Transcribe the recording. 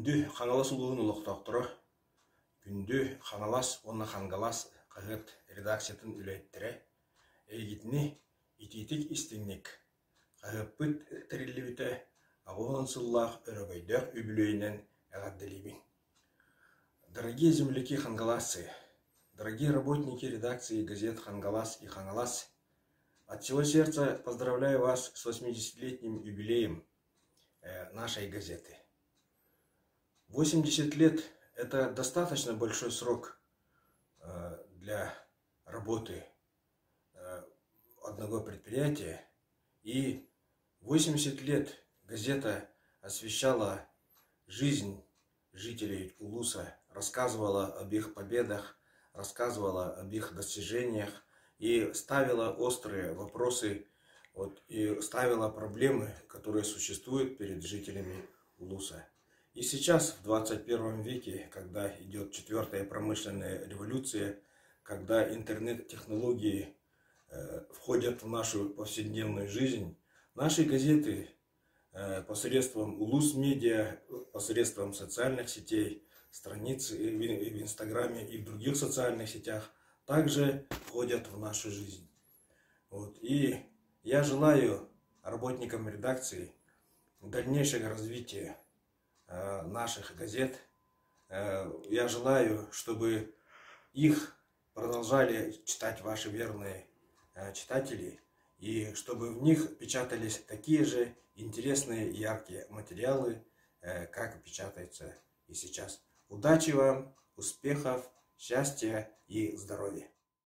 Күнді қаңалас ұлығын ұлықтақтыры, күнді қаңалас, онна қаңгалас қағыт редакциятын үләйттірі, әйгітіні итетік істіңнік, қағыппыт тірілі біті, ағуын сыллақ өрігойдақ үбілейінен әғаддалейбін. Дорогие земляки хангаласцы, дорогие работники редакции газет «Хангалас» и «Хангалас», от всего сердца поздравляю вас с 80-летним юбилеем нашей газеты. 80 лет – это достаточно большой срок для работы одного предприятия. И 80 лет газета освещала жизнь жителей Улуса, рассказывала об их победах, рассказывала об их достижениях и ставила острые вопросы, и ставила проблемы, которые существуют перед жителями Улуса. И сейчас, в 21 веке, когда идет 4-я промышленная революция, когда интернет-технологии входят в нашу повседневную жизнь, наши газеты посредством Улус-медиа, посредством социальных сетей, страниц в Инстаграме и в других социальных сетях также входят в нашу жизнь. И я желаю работникам редакции дальнейшего развития наших газет. Я желаю, чтобы их продолжали читать ваши верные читатели, и чтобы в них печатались такие же интересные и яркие материалы, как печатается и сейчас. Удачи вам, успехов, счастья и здоровья!